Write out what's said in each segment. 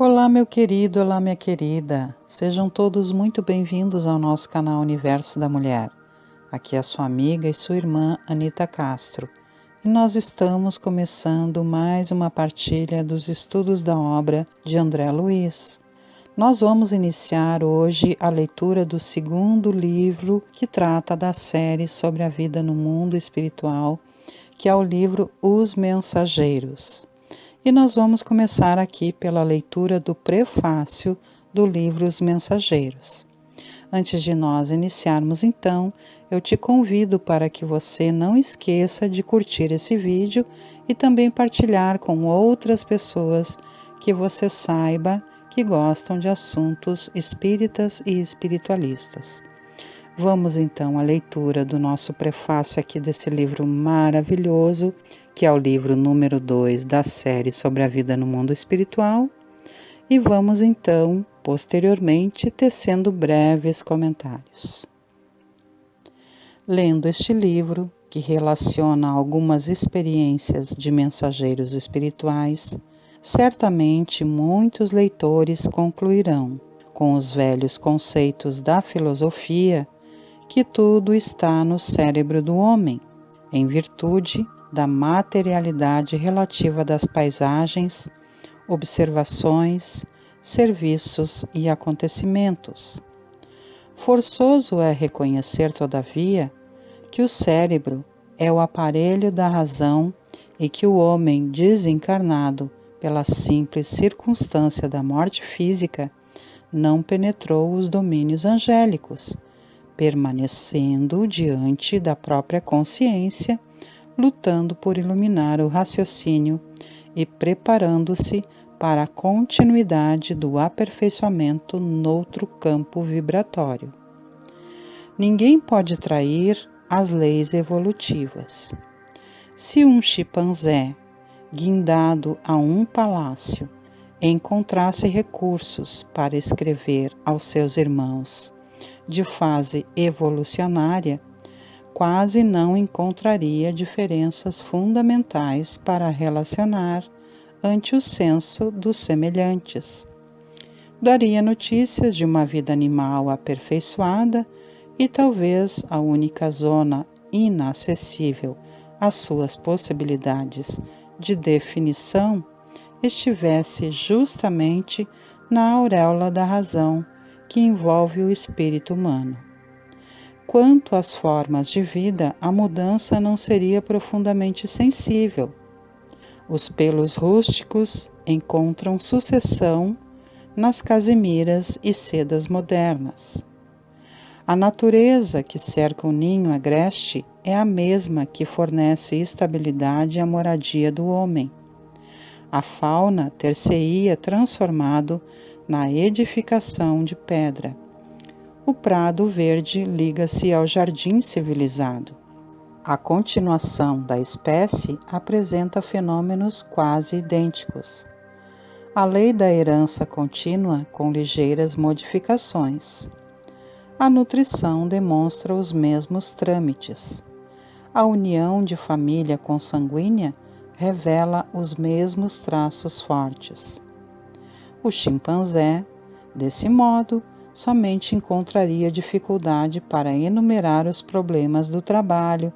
Olá, meu querido, olá, minha querida. Sejam todos muito bem-vindos ao nosso canal Universo da Mulher. Aqui é a sua amiga e sua irmã Anita Castro. E nós estamos começando mais uma partilha dos estudos da obra de André Luiz. Nós vamos iniciar hoje a leitura do segundo livro que trata da série sobre a vida no mundo espiritual, que é o livro Os Mensageiros. E nós vamos começar aqui pela leitura do prefácio do livro Os Mensageiros. Antes de nós iniciarmos então, eu te convido para que você não esqueça de curtir esse vídeo e também partilhar com outras pessoas que você saiba que gostam de assuntos espíritas e espiritualistas. Vamos então à leitura do nosso prefácio aqui desse livro maravilhoso, que é o livro número 2 da série sobre a vida no mundo espiritual, e vamos então, posteriormente, tecendo breves comentários. Lendo este livro, que relaciona algumas experiências de mensageiros espirituais, certamente muitos leitores concluirão, com os velhos conceitos da filosofia, que tudo está no cérebro do homem, em virtude da materialidade relativa das paisagens, observações, serviços e acontecimentos. Forçoso é reconhecer, todavia, que o cérebro é o aparelho da razão e que o homem desencarnado, pela simples circunstância da morte física, não penetrou os domínios angélicos, permanecendo diante da própria consciência, lutando por iluminar o raciocínio e preparando-se para a continuidade do aperfeiçoamento noutro campo vibratório. Ninguém pode trair as leis evolutivas. Se um chimpanzé, guindado a um palácio, encontrasse recursos para escrever aos seus irmãos de fase evolucionária, quase não encontraria diferenças fundamentais para relacionar ante o senso dos semelhantes. Daria notícias de uma vida animal aperfeiçoada e talvez a única zona inacessível às suas possibilidades de definição estivesse justamente na auréola da razão que envolve o espírito humano. Quanto às formas de vida, a mudança não seria profundamente sensível. Os pelos rústicos encontram sucessão nas casimiras e sedas modernas. A natureza que cerca o ninho agreste é a mesma que fornece estabilidade à moradia do homem. A fauna ter-se-ia transformado na edificação de pedra. O prado verde liga-se ao jardim civilizado. A continuação da espécie apresenta fenômenos quase idênticos. A lei da herança contínua com ligeiras modificações. A nutrição demonstra os mesmos trâmites. A união de família consanguínea revela os mesmos traços fortes. O chimpanzé, desse modo, somente encontraria dificuldade para enumerar os problemas do trabalho,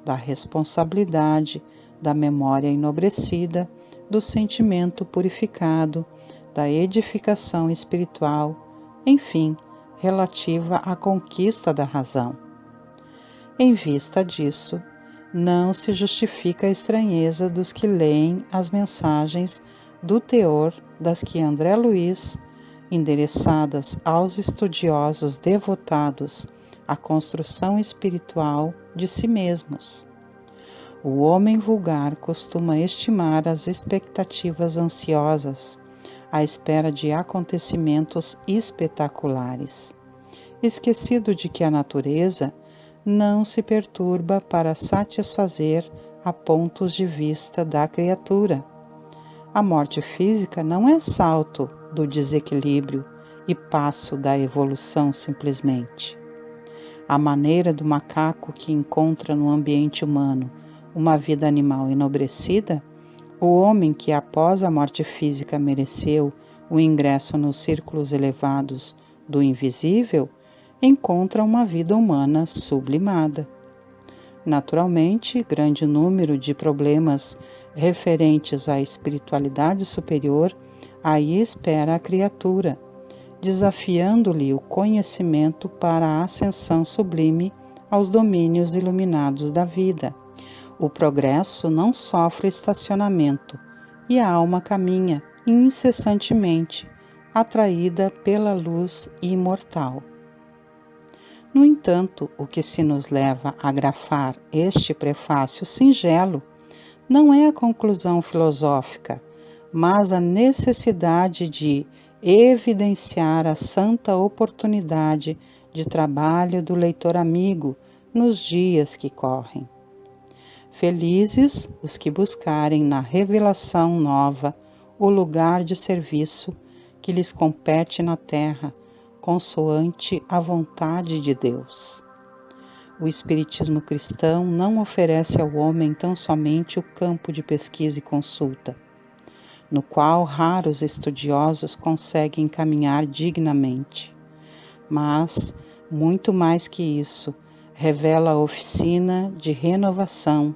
da responsabilidade, da memória enobrecida, do sentimento purificado, da edificação espiritual, enfim, relativa à conquista da razão. Em vista disso, não se justifica a estranheza dos que leem as mensagens do teor das que André Luiz, endereçadas aos estudiosos devotados à construção espiritual de si mesmos. O homem vulgar costuma estimar as expectativas ansiosas à espera de acontecimentos espetaculares, esquecido de que a natureza não se perturba para satisfazer a pontos de vista da criatura. A morte física não é salto do desequilíbrio e passo da evolução simplesmente. A maneira do macaco que encontra no ambiente humano uma vida animal enobrecida O homem que após a morte física mereceu o ingresso nos círculos elevados do invisível, encontra uma vida humana sublimada. Naturalmente, grande número de problemas referentes à espiritualidade superior aí espera a criatura, desafiando-lhe o conhecimento para a ascensão sublime aos domínios iluminados da vida. O progresso não sofre estacionamento e a alma caminha incessantemente, atraída pela luz imortal. No entanto, o que se nos leva a grafar este prefácio singelo não é a conclusão filosófica, mas a necessidade de evidenciar a santa oportunidade de trabalho do leitor amigo nos dias que correm. Felizes os que buscarem na revelação nova o lugar de serviço que lhes compete na terra, consoante a vontade de Deus. O Espiritismo cristão não oferece ao homem tão somente o campo de pesquisa e consulta, no qual raros estudiosos conseguem caminhar dignamente, mas, muito mais que isso, revela a oficina de renovação,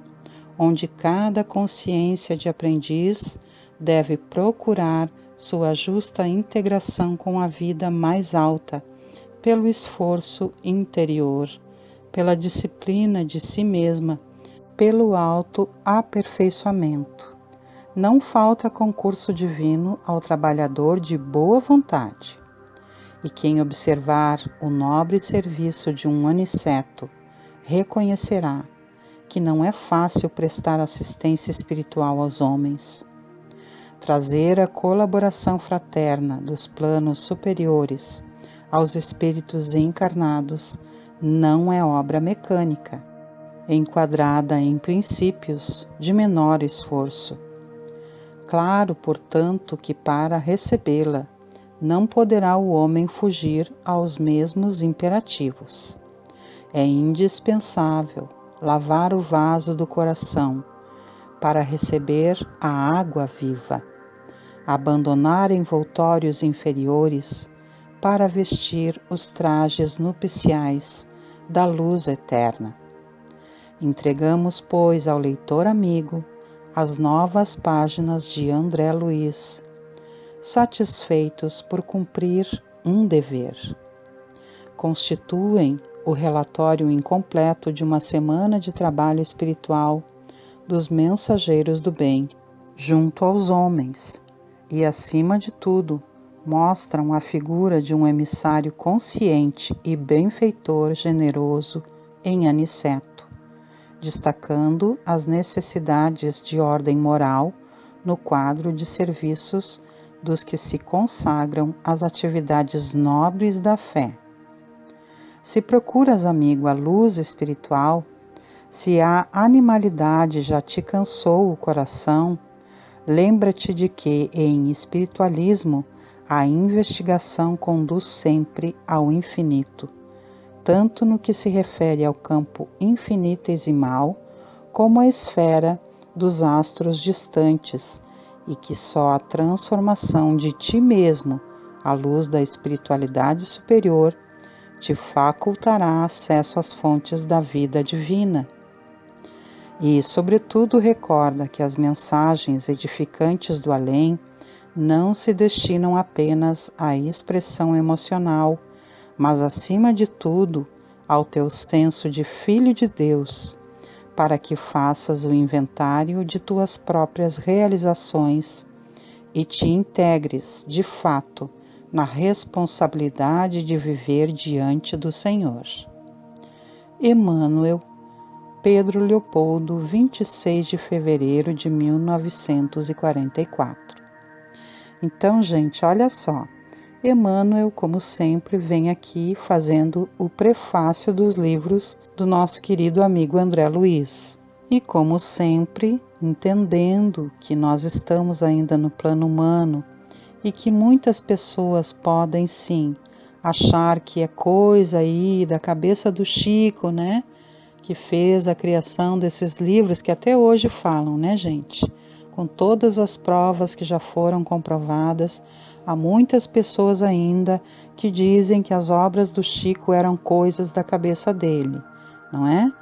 onde cada consciência de aprendiz deve procurar sua justa integração com a vida mais alta, pelo esforço interior, pela disciplina de si mesma, pelo autoaperfeiçoamento. Não falta concurso divino ao trabalhador de boa vontade. E quem observar o nobre serviço de um aniceto, reconhecerá que não é fácil prestar assistência espiritual aos homens. Trazer a colaboração fraterna dos planos superiores aos espíritos encarnados não é obra mecânica, enquadrada em princípios de menor esforço. Claro, portanto, que para recebê-la não poderá o homem fugir aos mesmos imperativos. É indispensável lavar o vaso do coração para receber a água viva, abandonar envoltórios inferiores para vestir os trajes nupciais da luz eterna. Entregamos, pois, ao leitor amigo as novas páginas de André Luiz, satisfeitos por cumprir um dever. Constituem o relatório incompleto de uma semana de trabalho espiritual dos mensageiros do bem, junto aos homens, e, acima de tudo, mostram a figura de um emissário consciente e benfeitor generoso em Aniceto, destacando as necessidades de ordem moral no quadro de serviços dos que se consagram às atividades nobres da fé. Se procuras, amigo, a luz espiritual, se a animalidade já te cansou o coração, lembra-te de que, em espiritualismo, a investigação conduz sempre ao infinito, tanto no que se refere ao campo infinitesimal, como à esfera dos astros distantes, e que só a transformação de ti mesmo, à luz da espiritualidade superior, te facultará acesso às fontes da vida divina. E, sobretudo, recorda que as mensagens edificantes do além não se destinam apenas à expressão emocional, mas, acima de tudo, ao teu senso de filho de Deus, para que faças o inventário de tuas próprias realizações e te integres, de fato, na responsabilidade de viver diante do Senhor. Emmanuel, Pedro Leopoldo, 26 de fevereiro de 1944. Então, gente, olha só, Emmanuel, como sempre, vem aqui fazendo o prefácio dos livros do nosso querido amigo André Luiz. E, como sempre, entendendo que nós estamos ainda no plano humano e que muitas pessoas podem, sim, achar que é coisa aí da cabeça do Chico, né? Que fez a criação desses livros que até hoje falam, né, gente? com todas as provas que já foram comprovadas, há muitas pessoas ainda que dizem que as obras do Chico eram coisas da cabeça dele, não é?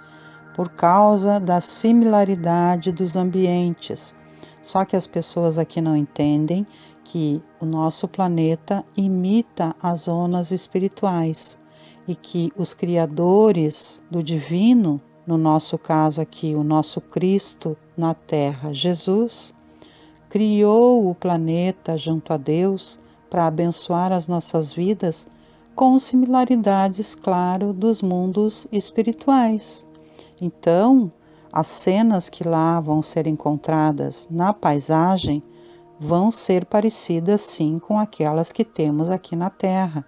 Por causa da similaridade dos ambientes. Só que as pessoas aqui não entendem que o nosso planeta imita as zonas espirituais e que os criadores do divino, no nosso caso aqui, o nosso Cristo na Terra, Jesus, criou o planeta junto a Deus para abençoar as nossas vidas com similaridades, claro, dos mundos espirituais. Então, as cenas que lá vão ser encontradas na paisagem vão ser parecidas sim com aquelas que temos aqui na Terra.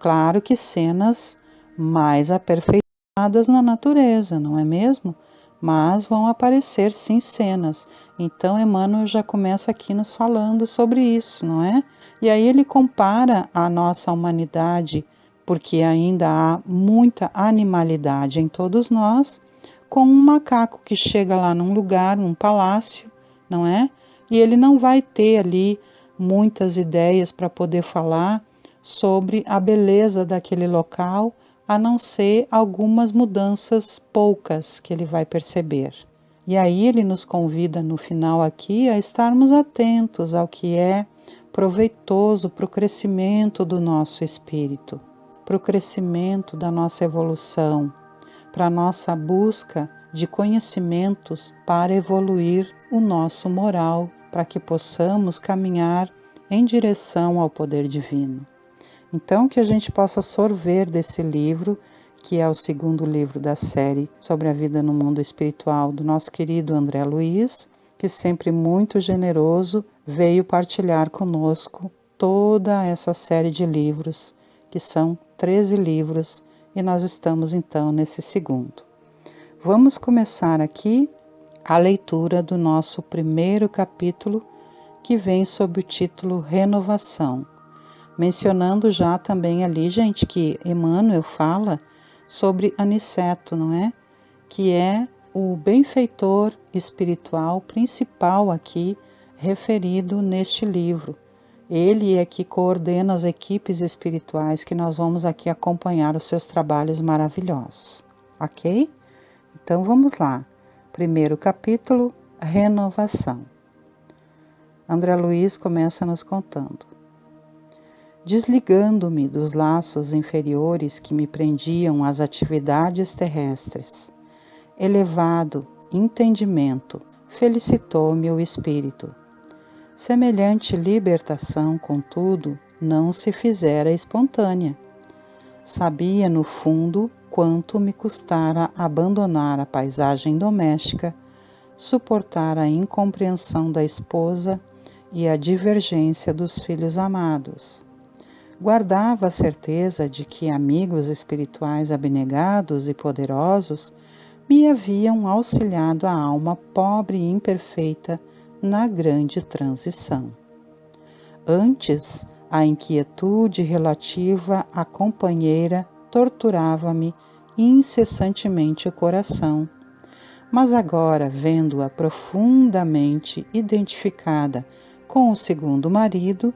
Claro que cenas mais aperfeiçoadas na natureza, não é mesmo? Mas vão aparecer sim cenas. Então Emmanuel já começa aqui nos falando sobre isso, não é? E aí ele compara a nossa humanidade, porque ainda há muita animalidade em todos nós, com um macaco que chega lá num lugar, num palácio, não é? E ele não vai ter ali muitas ideias para poder falar sobre a beleza daquele local, a não ser algumas mudanças poucas que ele vai perceber. E aí ele nos convida no final aqui a estarmos atentos ao que é proveitoso para o crescimento do nosso espírito, para o crescimento da nossa evolução, para a nossa busca de conhecimentos para evoluir o nosso moral, para que possamos caminhar em direção ao poder divino. Então, que a gente possa sorver desse livro, que é o segundo livro da série sobre a vida no mundo espiritual do nosso querido André Luiz, que sempre muito generoso veio partilhar conosco toda essa série de livros, que são 13 livros, e nós estamos então nesse segundo. Vamos começar aqui a leitura do nosso primeiro capítulo, que vem sob o título Renovação. Mencionando já também ali, gente, que Emmanuel fala sobre Aniceto, não é? Que é o benfeitor espiritual principal aqui referido neste livro. Ele é que coordena as equipes espirituais que nós vamos aqui acompanhar os seus trabalhos maravilhosos, ok? Então vamos lá. Primeiro capítulo, Renovação. André Luiz começa nos contando. Desligando-me dos laços inferiores que me prendiam às atividades terrestres, elevado entendimento felicitou-me o espírito. Semelhante libertação, contudo, não se fizera espontânea. Sabia, no fundo, quanto me custara abandonar a paisagem doméstica, suportar a incompreensão da esposa e a divergência dos filhos amados. Guardava a certeza de que amigos espirituais abnegados e poderosos me haviam auxiliado a alma pobre e imperfeita na grande transição. Antes, a inquietude relativa à companheira torturava-me incessantemente o coração, mas agora, vendo-a profundamente identificada com o segundo marido,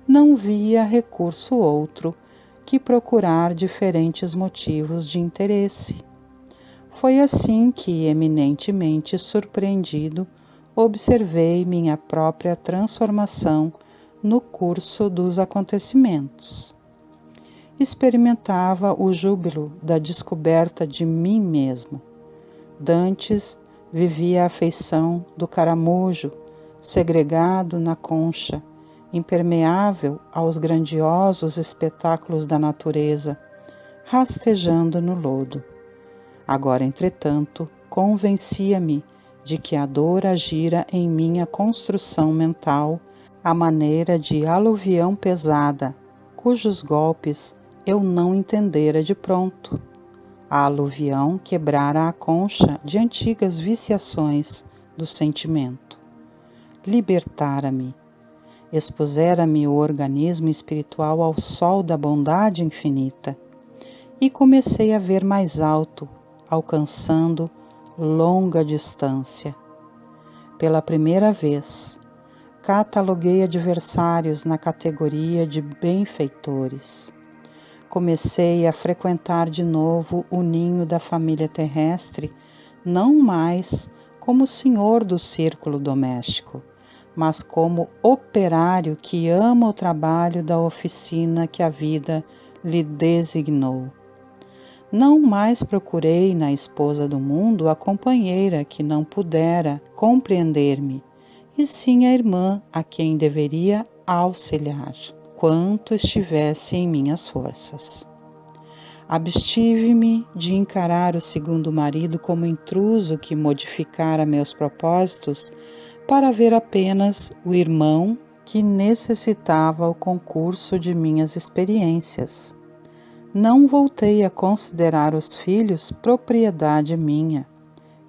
não via recurso outro que procurar diferentes motivos de interesse. Foi assim que, eminentemente surpreendido, observei minha própria transformação no curso dos acontecimentos. Experimentava o júbilo da descoberta de mim mesmo. Dantes vivia a afeição do caramujo, segregado na concha, impermeável aos grandiosos espetáculos da natureza, rastejando no lodo. Agora, entretanto, convencia-me de que a dor agira em minha construção mental à maneira de aluvião pesada, cujos golpes eu não entendera de pronto. A aluvião quebrara a concha de antigas viciações do sentimento. Libertara-me, expusera-me o organismo espiritual ao sol da bondade infinita, e comecei a ver mais alto, alcançando longa distância. pela primeira vez, cataloguei adversários na categoria de benfeitores. Comecei a frequentar de novo o ninho da família terrestre, não mais como senhor do círculo doméstico, mas como operário que ama o trabalho da oficina que a vida lhe designou. Não mais procurei na esposa do mundo a companheira que não pudera compreender-me, e sim a irmã a quem deveria auxiliar, quanto estivesse em minhas forças. Abstive-me de encarar o segundo marido como intruso que modificara meus propósitos para ver apenas o irmão que necessitava o concurso de minhas experiências. Não voltei a considerar os filhos propriedade minha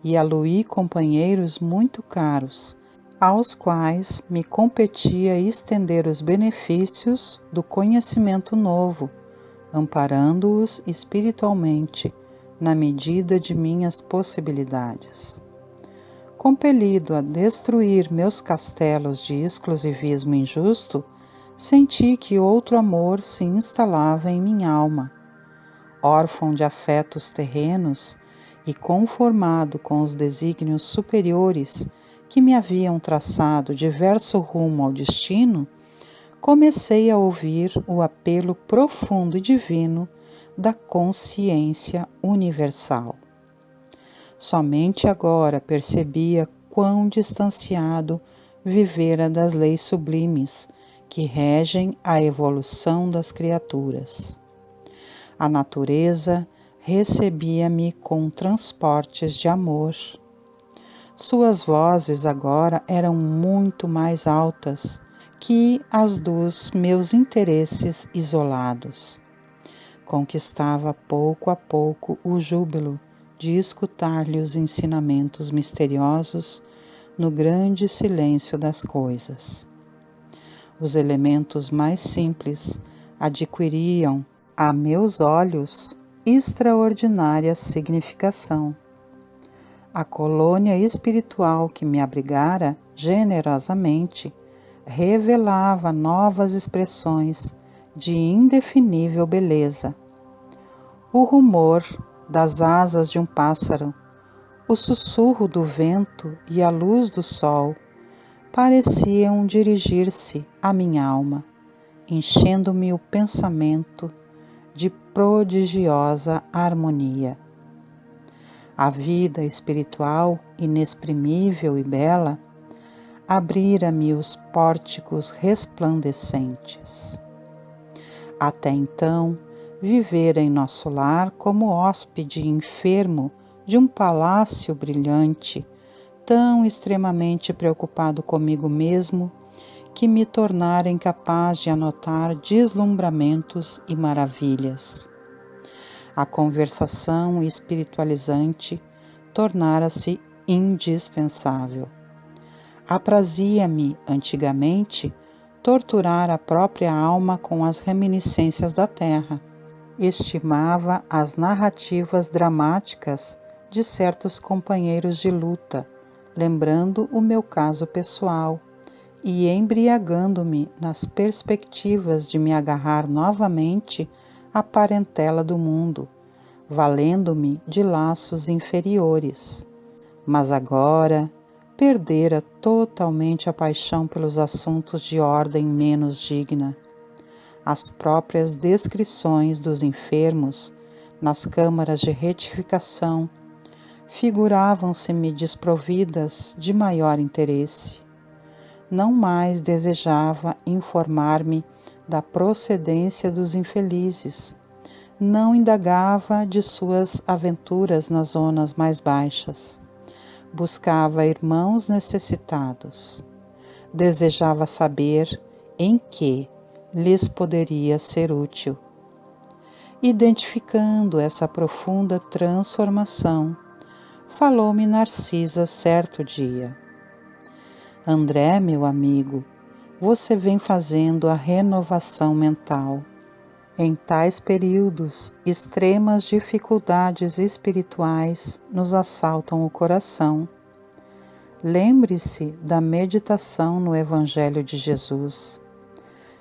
e aluí companheiros muito caros, aos quais me competia estender os benefícios do conhecimento novo, amparando-os espiritualmente na medida de minhas possibilidades. Compelido a destruir meus castelos de exclusivismo injusto, senti que outro amor se instalava em minha alma. Órfão de afetos terrenos e conformado com os desígnios superiores que me haviam traçado diverso rumo ao destino, comecei a ouvir o apelo profundo e divino da consciência universal. Somente agora percebia quão distanciado vivera das leis sublimes que regem a evolução das criaturas. A natureza recebia-me com transportes de amor. Suas vozes agora eram muito mais altas que as dos meus interesses isolados. Conquistava pouco a pouco o júbilo de escutar-lhe os ensinamentos misteriosos no grande silêncio das coisas. Os elementos mais simples adquiriam, a meus olhos, extraordinária significação. A colônia espiritual que me abrigara generosamente revelava novas expressões de indefinível beleza. O rumor das asas de um pássaro, o sussurro do vento e a luz do sol pareciam dirigir-se à minha alma, enchendo-me o pensamento de prodigiosa harmonia. A vida espiritual, inexprimível e bela, abrira-me os pórticos resplandecentes. Até então, vivera em nosso lar como hóspede enfermo de um palácio brilhante, tão extremamente preocupado comigo mesmo que me tornara incapaz de anotar deslumbramentos e maravilhas. A conversação espiritualizante tornara-se indispensável. Aprazia-me, antigamente, torturar a própria alma com as reminiscências da terra. Estimava as narrativas dramáticas de certos companheiros de luta, lembrando o meu caso pessoal e embriagando-me nas perspectivas de me agarrar novamente à parentela do mundo, valendo-me de laços inferiores. Mas agora perdera totalmente a paixão pelos assuntos de ordem menos digna. As próprias descrições dos enfermos nas câmaras de retificação figuravam-se-me desprovidas de maior interesse. Não mais desejava informar-me da procedência dos infelizes, não indagava de suas aventuras nas zonas mais baixas. Buscava irmãos necessitados. Desejava saber em que lhes poderia ser útil. Identificando essa profunda transformação, falou-me Narcisa certo dia. André, meu amigo, você vem fazendo a renovação mental. Em tais períodos, extremas dificuldades espirituais nos assaltam o coração. lembre-se da meditação no Evangelho de Jesus.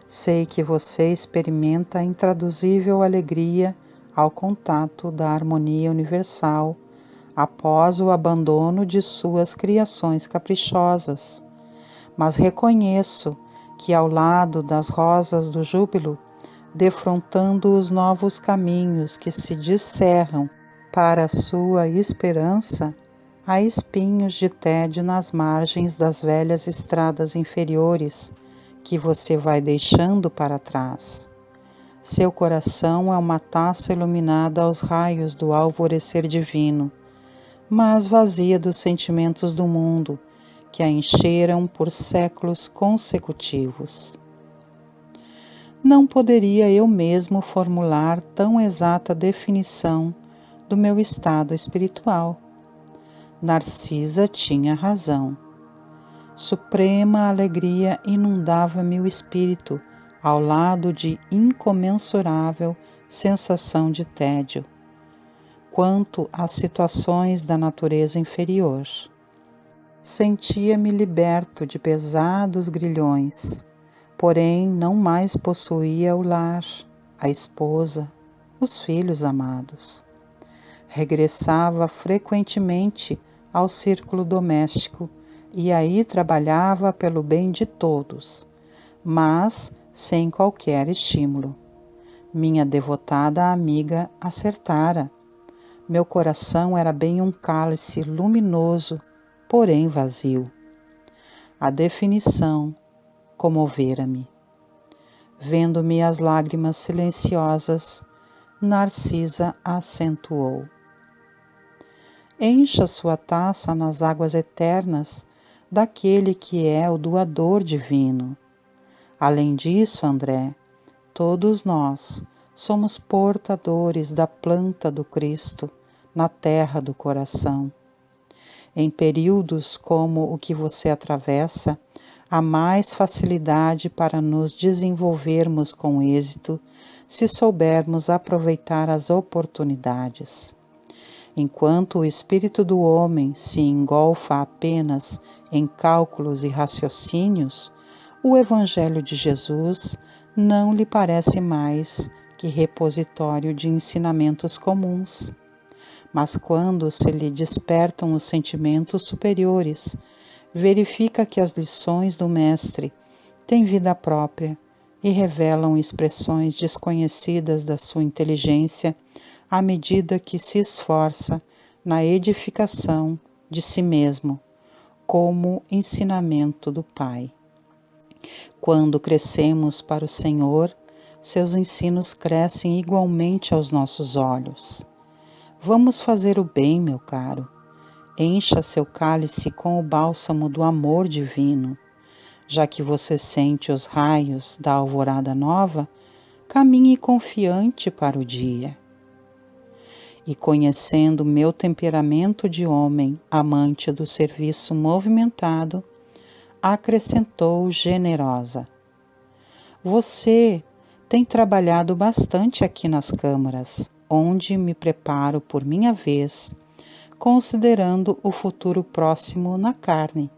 Sei que você experimenta a intraduzível alegria ao contato da harmonia universal após o abandono de suas criações caprichosas, mas reconheço que ao lado das rosas do júbilo, defrontando os novos caminhos que se descerram para a sua esperança, há espinhos de tédio nas margens das velhas estradas inferiores que você vai deixando para trás. Seu coração é uma taça iluminada aos raios do alvorecer divino, mas vazia dos sentimentos do mundo que a encheram por séculos consecutivos. Não poderia eu mesmo formular tão exata definição do meu estado espiritual. Narcisa tinha razão. Suprema alegria inundava-me o espírito, ao lado de incomensurável sensação de tédio, quanto às situações da natureza inferior. Sentia-me liberto de pesados grilhões, porém não mais possuía o lar, a esposa, os filhos amados. Regressava frequentemente ao círculo doméstico e aí trabalhava pelo bem de todos, mas sem qualquer estímulo. Minha devotada amiga acertara. Meu coração era bem um cálice luminoso, porém vazio. A definição comovera-me. Vendo-me as lágrimas silenciosas, Narcisa acentuou: encha sua taça nas águas eternas daquele que é o doador divino. Além disso, André, todos nós somos portadores da planta do Cristo na terra do coração. Em períodos como o que você atravessa, há mais facilidade para nos desenvolvermos com êxito se soubermos aproveitar as oportunidades. Enquanto o espírito do homem se engolfa apenas em cálculos e raciocínios, o Evangelho de Jesus não lhe parece mais que repositório de ensinamentos comuns. Mas quando se lhe despertam os sentimentos superiores, verifica que as lições do Mestre têm vida própria e revelam expressões desconhecidas da sua inteligência à medida que se esforça na edificação de si mesmo, como ensinamento do Pai. Quando crescemos para o Senhor, seus ensinos crescem igualmente aos nossos olhos. Vamos fazer o bem, meu caro. Encha seu cálice com o bálsamo do amor divino. Já que você sente os raios da alvorada nova, caminhe confiante para o dia. E conhecendo meu temperamento de homem, amante do serviço movimentado, acrescentou generosa: você tem trabalhado bastante aqui nas câmaras, onde me preparo por minha vez, considerando o futuro próximo na carne.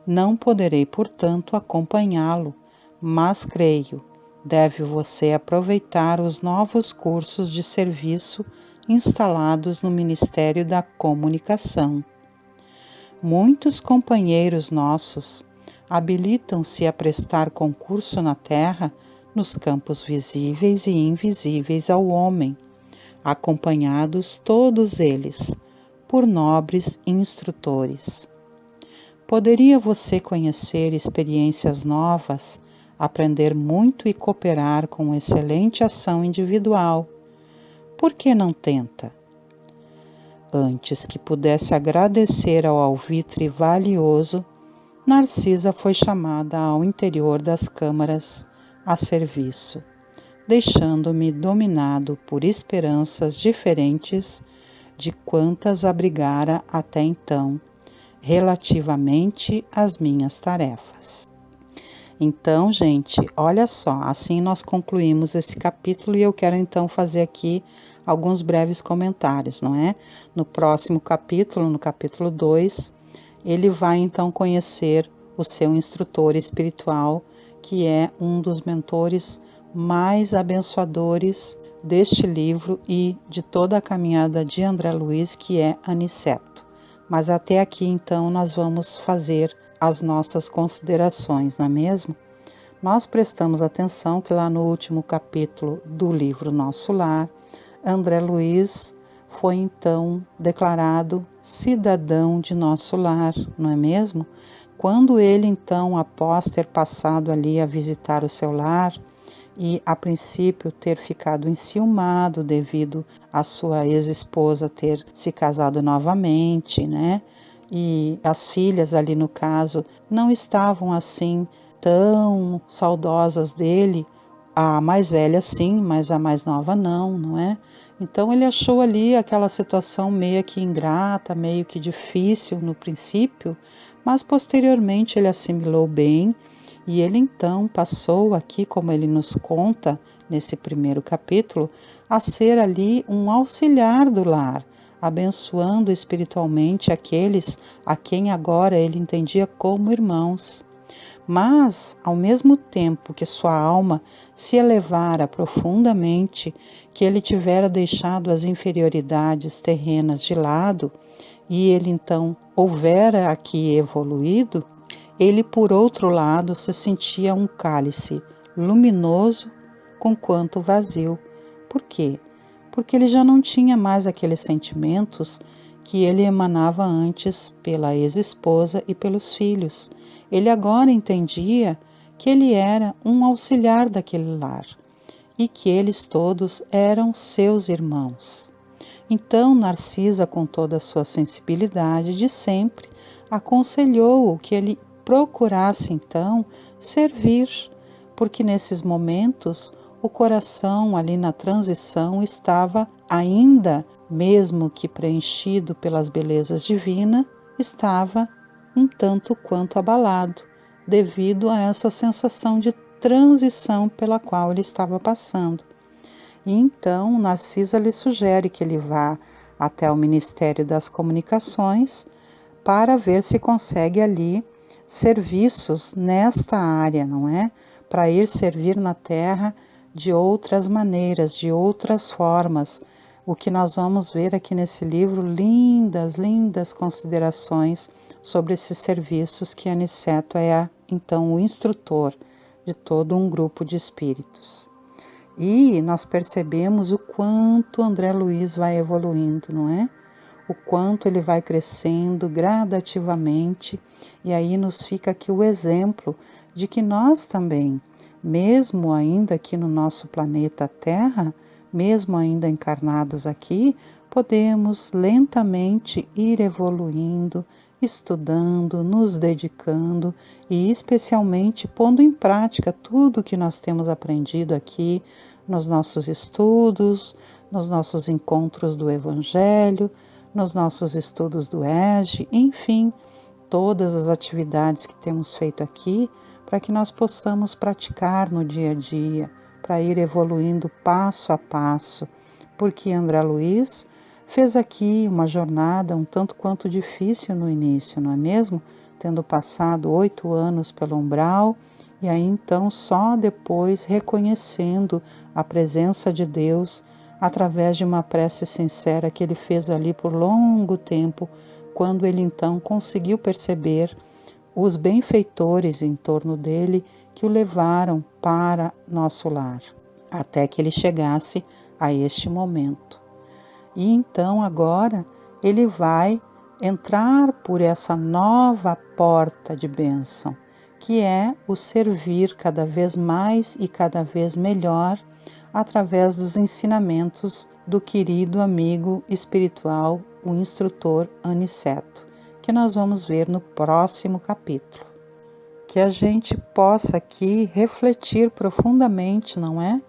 Não poderei, portanto, acompanhá-lo, mas creio, deve você aproveitar os novos cursos de serviço instalados no Ministério da Comunicação. Muitos companheiros nossos habilitam-se a prestar concurso na terra nos campos visíveis e invisíveis ao homem, acompanhados todos eles por nobres instrutores. Poderia você conhecer experiências novas, aprender muito e cooperar com excelente ação individual. Por que não tenta? Antes que pudesse agradecer ao alvitre valioso, Narcisa foi chamada ao interior das câmaras a serviço, deixando-me dominado por esperanças diferentes de quantas abrigara até então, relativamente às minhas tarefas. Então, gente, olha só, assim nós concluímos esse capítulo e eu quero então fazer aqui alguns breves comentários, não é? No próximo capítulo, no capítulo 2, ele vai então conhecer o seu instrutor espiritual, que é um dos mentores mais abençoadores deste livro e de toda a caminhada de André Luiz, que é Aniceto. Mas até aqui então nós vamos fazer as nossas considerações, não é mesmo? Nós prestamos atenção que lá no último capítulo do livro Nosso Lar, André Luiz foi então declarado cidadão de nosso lar, não é mesmo? Quando ele então, após ter passado ali a visitar o seu lar e a princípio ter ficado enciumado devido a sua ex-esposa ter se casado novamente, né? E as filhas ali no caso não estavam assim tão saudosas dele, a mais velha sim, mas a mais nova não é? Então ele achou ali aquela situação meio que ingrata, meio que difícil no princípio, mas posteriormente ele assimilou bem e ele então passou aqui, como ele nos conta nesse primeiro capítulo, a ser ali um auxiliar do lar, abençoando espiritualmente aqueles a quem agora ele entendia como irmãos. Mas, ao mesmo tempo que sua alma se elevara profundamente, que ele tivera deixado as inferioridades terrenas de lado, e ele então houvera aqui evoluído, ele, por outro lado, se sentia um cálice luminoso, conquanto vazio. Por quê? Porque ele já não tinha mais aqueles sentimentos que ele emanava antes pela ex-esposa e pelos filhos. Ele agora entendia que ele era um auxiliar daquele lar e que eles todos eram seus irmãos. Então Narcisa, com toda a sua sensibilidade de sempre, aconselhou-o que ele procurasse então servir, porque nesses momentos o coração ali na transição estava ainda, mesmo que preenchido pelas belezas divinas, estava um tanto quanto abalado, devido a essa sensação de transição pela qual ele estava passando. E então Narcisa lhe sugere que ele vá até o Ministério das Comunicações para ver se consegue ali serviços nesta área, não é? Para ir servir na Terra de outras maneiras, de outras formas. O que nós vamos ver aqui nesse livro, lindas considerações sobre esses serviços que Aniceto é então o instrutor de todo um grupo de espíritos. E nós percebemos o quanto André Luiz vai evoluindo, não é? O quanto ele vai crescendo gradativamente, e aí nos fica aqui o exemplo de que nós também, mesmo ainda aqui no nosso planeta Terra, mesmo ainda encarnados aqui, podemos lentamente ir evoluindo, estudando, nos dedicando e especialmente pondo em prática tudo que nós temos aprendido aqui nos nossos estudos, nos nossos encontros do Evangelho, nos nossos estudos do EJE, enfim, todas as atividades que temos feito aqui, para que nós possamos praticar no dia a dia, para ir evoluindo passo a passo, porque André Luiz fez aqui uma jornada um tanto quanto difícil no início, não é mesmo? Tendo passado 8 anos pelo umbral, e aí então só depois reconhecendo a presença de Deus através de uma prece sincera que ele fez ali por longo tempo, quando ele então conseguiu perceber os benfeitores em torno dele que o levaram para nosso lar, até que ele chegasse a este momento. E então agora ele vai entrar por essa nova porta de bênção, que é o servir cada vez mais e cada vez melhor através dos ensinamentos do querido amigo espiritual, o instrutor Aniceto, que nós vamos ver no próximo capítulo. Que a gente possa aqui refletir profundamente, não é?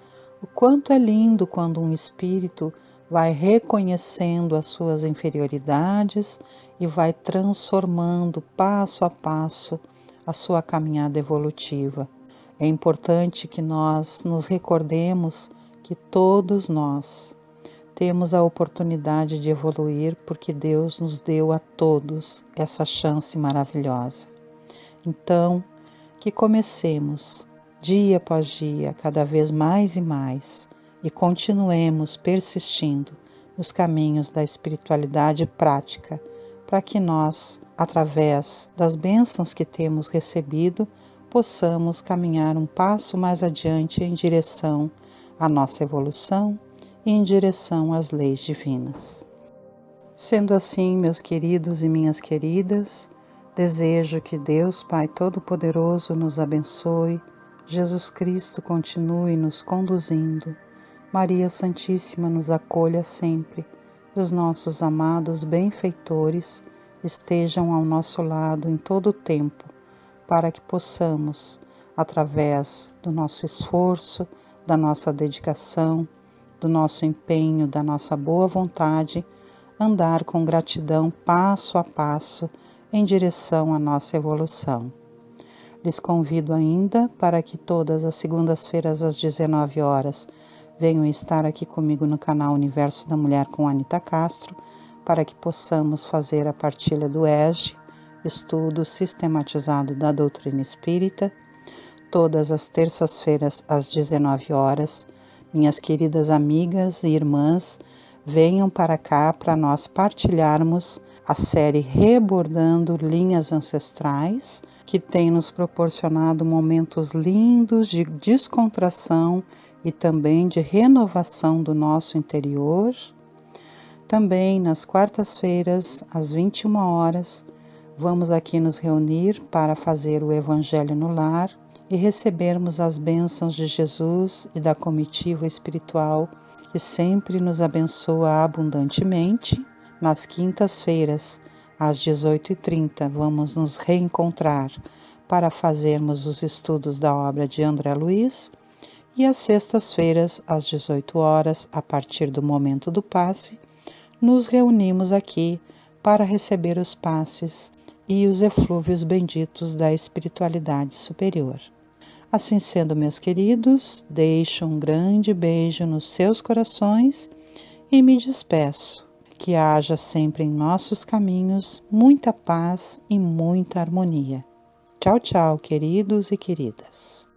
O quanto é lindo quando um espírito vai reconhecendo as suas inferioridades e vai transformando passo a passo a sua caminhada evolutiva. É importante que nós nos recordemos que todos nós temos a oportunidade de evoluir porque Deus nos deu a todos essa chance maravilhosa. Então, que comecemos dia após dia, cada vez mais e mais, e continuemos persistindo nos caminhos da espiritualidade prática, para que nós, através das bênçãos que temos recebido, possamos caminhar um passo mais adiante em direção à nossa evolução e em direção às leis divinas. Sendo assim, meus queridos e minhas queridas, desejo que Deus Pai Todo-Poderoso nos abençoe, Jesus Cristo continue nos conduzindo, Maria Santíssima nos acolha sempre, e os nossos amados benfeitores estejam ao nosso lado em todo o tempo, para que possamos, através do nosso esforço, da nossa dedicação, do nosso empenho, da nossa boa vontade, andar com gratidão passo a passo em direção à nossa evolução. Lhes convido ainda para que todas as segundas-feiras às 19 horas venham estar aqui comigo no canal Universo da Mulher com Anita Castro, para que possamos fazer a partilha do ESG, estudo sistematizado da doutrina espírita, todas as terças-feiras às 19 horas. Minhas queridas amigas e irmãs, venham para cá para nós partilharmos a série Rebordando Linhas Ancestrais, que tem nos proporcionado momentos lindos de descontração e também de renovação do nosso interior. Também nas quartas-feiras, às 21 horas, vamos aqui nos reunir para fazer o Evangelho no Lar e recebermos as bênçãos de Jesus e da comitiva espiritual que sempre nos abençoa abundantemente. Nas quintas-feiras, às 18h30, vamos nos reencontrar para fazermos os estudos da obra de André Luiz, e às sextas-feiras, às 18 horas, a partir do momento do passe, nos reunimos aqui para receber os passes e os eflúvios benditos da espiritualidade superior. Assim sendo, meus queridos, deixo um grande beijo nos seus corações e me despeço. Que haja sempre em nossos caminhos muita paz e muita harmonia. Tchau, tchau, queridos e queridas.